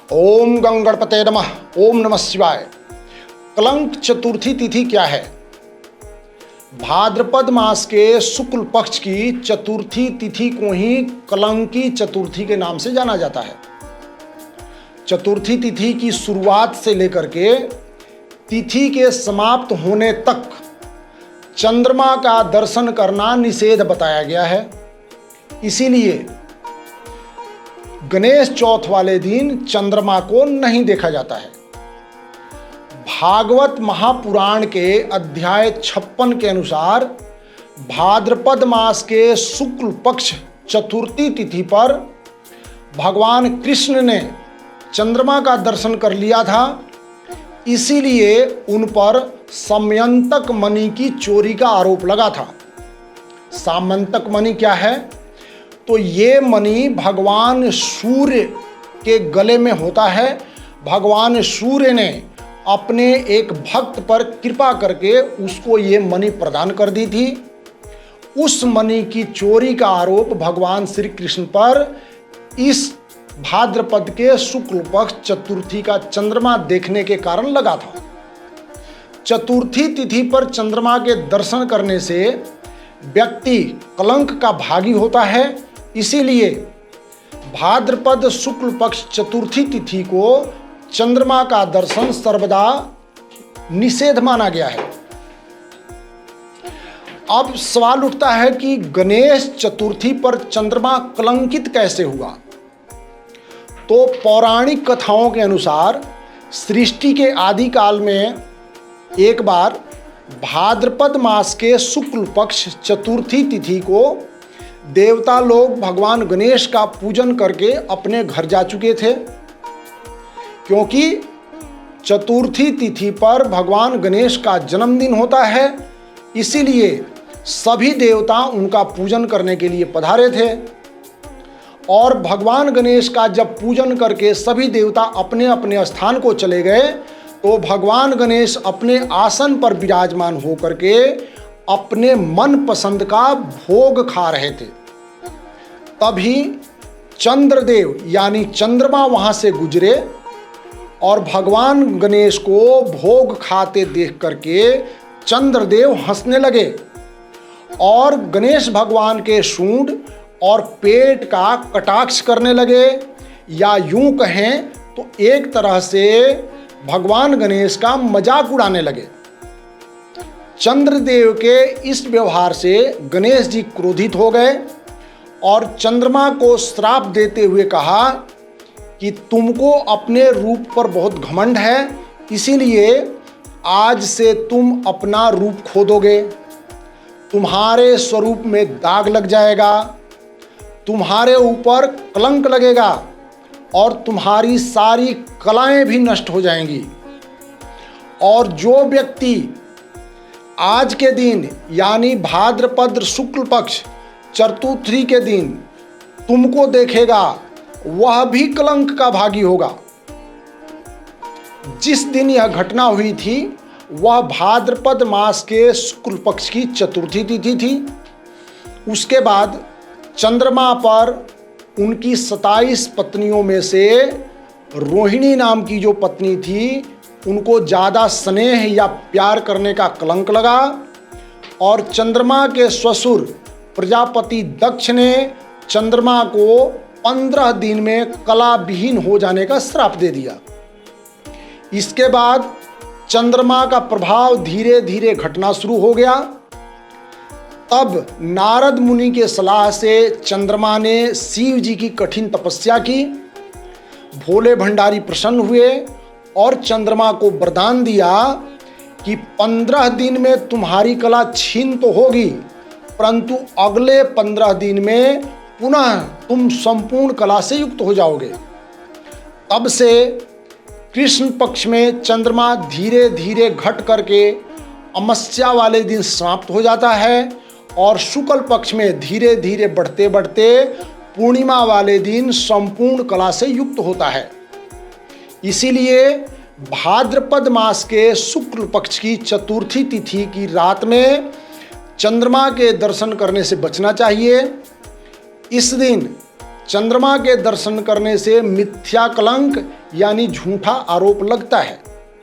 ओम गंगणपते नमः। ओम नमः शिवाय। कलंक चतुर्थी तिथि क्या है? भाद्रपद मास के शुक्ल पक्ष की चतुर्थी तिथि को ही कलंकी चतुर्थी के नाम से जाना जाता है। चतुर्थी तिथि की शुरुआत से लेकर के तिथि के समाप्त होने तक चंद्रमा का दर्शन करना निषेध बताया गया है। इसीलिए गणेश चौथ वाले दिन चंद्रमा को नहीं देखा जाता है। भागवत महापुराण के अध्याय 56 के अनुसार भाद्रपद मास के शुक्ल पक्ष चतुर्थी तिथि पर भगवान कृष्ण ने चंद्रमा का दर्शन कर लिया था। इसीलिए उन पर समयंतक मणि की चोरी का आरोप लगा था। सामंतक मणि क्या है? तो ये मणि भगवान सूर्य के गले में होता है। भगवान सूर्य ने अपने एक भक्त पर कृपा करके उसको ये मणि प्रदान कर दी थी। उस मणि की चोरी का आरोप भगवान श्री कृष्ण पर इस भाद्रपद के शुक्ल पक्ष चतुर्थी का चंद्रमा देखने के कारण लगा था। चतुर्थी तिथि पर चंद्रमा के दर्शन करने से व्यक्ति कलंक का भागी होता है। इसीलिए भाद्रपद शुक्ल पक्ष चतुर्थी तिथि को चंद्रमा का दर्शन सर्वदा निषेध माना गया है। अब सवाल उठता है कि गणेश चतुर्थी पर चंद्रमा कलंकित कैसे हुआ? तो पौराणिक कथाओं के अनुसार सृष्टि के आदि काल में एक बार भाद्रपद मास के शुक्ल पक्ष चतुर्थी तिथि को देवता लोग भगवान गणेश का पूजन करके अपने घर जा चुके थे। क्योंकि चतुर्थी तिथि पर भगवान गणेश का जन्मदिन होता है, इसीलिए सभी देवता उनका पूजन करने के लिए पधारे थे। और भगवान गणेश का जब पूजन करके सभी देवता अपने अपने स्थान को चले गए तो भगवान गणेश अपने आसन पर विराजमान होकर के अपने मन पसंद का भोग खा रहे थे। तभी चंद्रदेव यानी चंद्रमा वहां से गुजरे और भगवान गणेश को भोग खाते देख करके चंद्रदेव हंसने लगे और गणेश भगवान के सूंड और पेट का कटाक्ष करने लगे, या यूं कहें तो एक तरह से भगवान गणेश का मजाक उड़ाने लगे। चंद्रदेव के इस व्यवहार से गणेश जी क्रोधित हो गए और चंद्रमा को श्राप देते हुए कहा कि तुमको अपने रूप पर बहुत घमंड है, इसीलिए आज से तुम अपना रूप खो दोगे। तुम्हारे स्वरूप में दाग लग जाएगा, तुम्हारे ऊपर कलंक लगेगा और तुम्हारी सारी कलाएं भी नष्ट हो जाएंगी। और जो व्यक्ति आज के दिन यानी भाद्रपद शुक्ल पक्ष चतुर्थी के दिन तुमको देखेगा वह भी कलंक का भागी होगा। जिस दिन यह घटना हुई थी वह भाद्रपद मास के शुक्ल पक्ष की चतुर्थी तिथि थी। उसके बाद चंद्रमा पर उनकी 27 पत्नियों में से रोहिणी नाम की जो पत्नी थी उनको ज़्यादा स्नेह या प्यार करने का कलंक लगा और चंद्रमा के ससुर प्रजापति दक्ष ने चंद्रमा को 15 दिन में कला विहीन हो जाने का श्राप दे दिया। इसके बाद चंद्रमा का प्रभाव धीरे धीरे घटना शुरू हो गया। तब नारद मुनि के सलाह से चंद्रमा ने शिव जी की कठिन तपस्या की। भोले भंडारी प्रसन्न हुए और चंद्रमा को वरदान दिया कि 15 दिन में तुम्हारी कला छीन तो होगी, परंतु अगले 15 दिन में पुनः तुम संपूर्ण कला से युक्त हो जाओगे। तब से कृष्ण पक्ष में चंद्रमा धीरे धीरे घट करके अमावस्या वाले दिन समाप्त हो जाता है और शुक्ल पक्ष में धीरे धीरे बढ़ते बढ़ते पूर्णिमा वाले दिन संपूर्ण कला से युक्त होता है। इसीलिए भाद्रपद मास के शुक्ल पक्ष की चतुर्थी तिथि की रात में चंद्रमा के दर्शन करने से बचना चाहिए। इस दिन चंद्रमा के दर्शन करने से मिथ्या कलंक यानी झूठा आरोप लगता है।